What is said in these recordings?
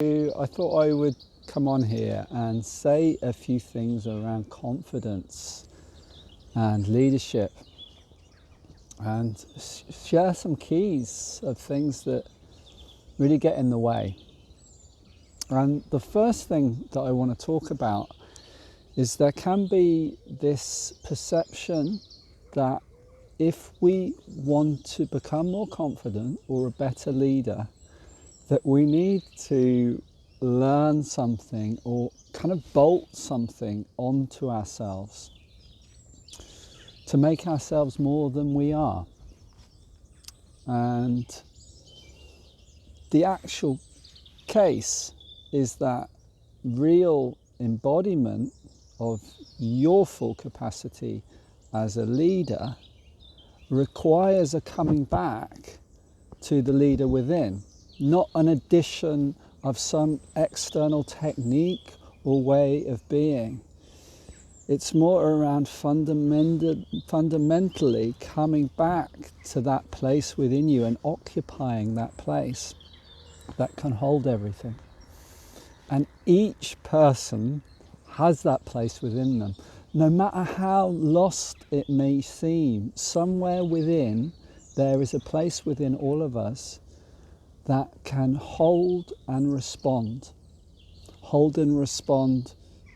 I thought I would come on here and say a few things around confidence and leadership and share some keys of things that really get in the way. And the first thing that I want to talk about is there can be this perception that if we want to become more confident or a better leader, that we need to learn something or kind of bolt something onto ourselves to make ourselves more than we are. And the actual case is that real embodiment of your full capacity as a leader requires a coming back to the leader within, not an addition of some external technique or way of being. It's more around fundamentally coming back to that place within you and occupying that place that can hold everything. And each person has that place within them. No matter how lost it may seem, somewhere within there is a place within all of us that can hold and respond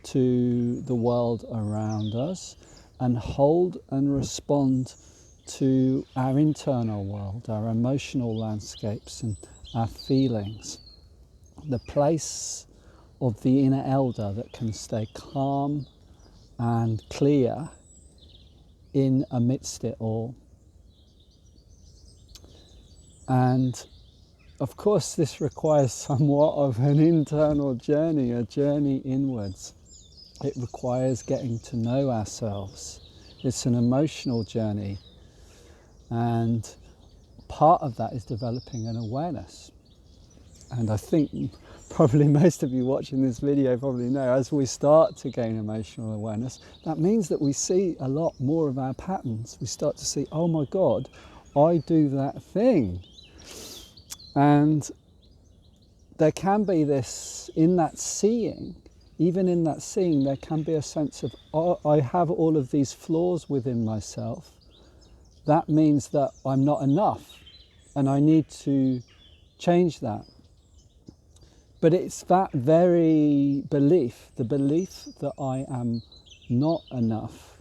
to the world around us, and hold and respond to our internal world, our emotional landscapes and our feelings. The place of the inner elder that can stay calm and clear in amidst it all. And of course, this requires somewhat of an internal journey, a journey inwards. It requires getting to know ourselves. It's an emotional journey. And part of that is developing an awareness. And I think probably most of you watching this video probably know, as we start to gain emotional awareness, that means that we see a lot more of our patterns. We start to see, oh my God, I do that thing. And there can be this, in that seeing, even in that seeing, there can be a sense of, oh, I have all of these flaws within myself. That means that I'm not enough and I need to change that. But it's that very belief, the belief that I am not enough,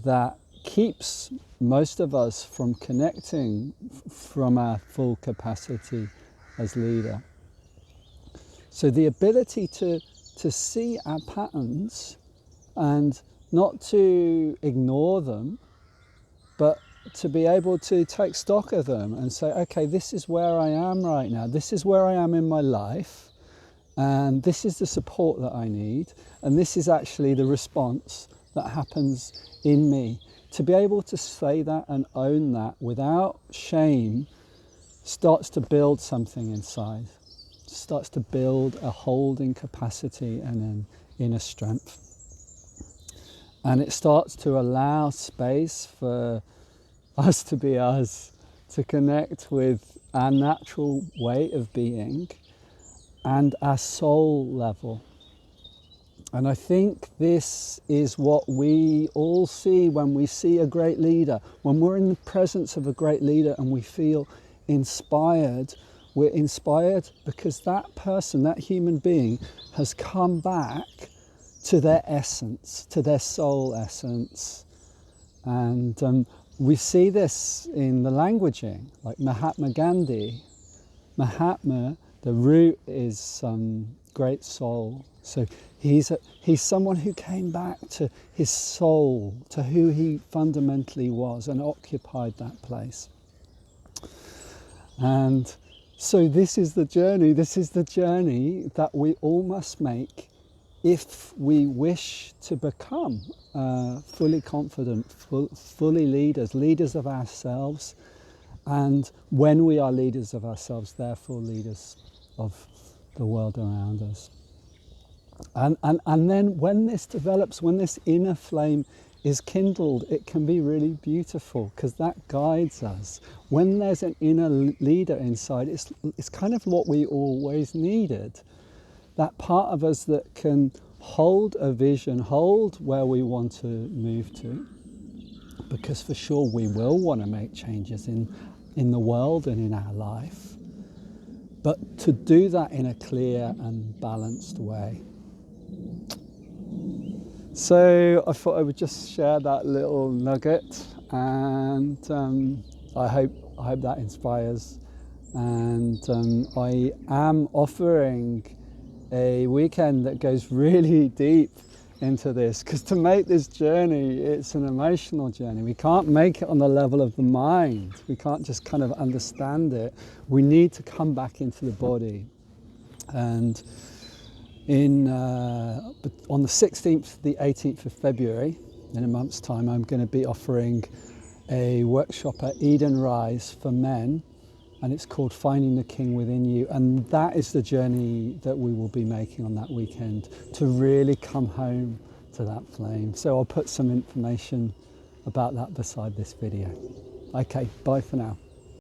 that keeps most of us from connecting from our full capacity as leader. So the ability to see our patterns and not to ignore them, but to be able to take stock of them and say, okay, this is where I am right now. This is where I am in my life. And this is the support that I need. And this is actually the response that happens in me. To be able to say that and own that without shame starts to build something inside. Starts to build a holding capacity and an inner strength. And it starts to allow space for us to be us, to connect with our natural way of being and our soul level. And I think this is what we all see when we see a great leader. When we're in the presence of a great leader and we feel inspired, we're inspired because that person, that human being, has come back to their essence, to their soul essence. And we see this in the languaging, like Mahatma Gandhi. Mahatma, the root is great soul. So he's someone who came back to his soul, to who he fundamentally was, and occupied that place. And so this is the journey that we all must make if we wish to become fully confident, fully leaders of ourselves. And when we are leaders of ourselves, therefore leaders of the world around us. And then when this develops, when this inner flame is kindled, it can be really beautiful, because that guides us. When there's an inner leader inside, it's kind of what we always needed. That part of us that can hold a vision, hold where we want to move to, because for sure we will want to make changes in the world and in our life, but to do that in a clear and balanced way. So I thought I would just share that little nugget, and I hope that inspires. And I am offering a weekend that goes really deep into this, because to make this journey, it's an emotional journey. We can't make it on the level of the mind. We can't just kind of understand it. We need to come back into the body. And on the 16th to the 18th of February, in a month's time, I'm going to be offering a workshop at Eden Rise for men, and it's called Finding the King Within You. And that is the journey that we will be making on that weekend, to really come home to that flame. So I'll put some information about that beside this video. Okay, bye for now.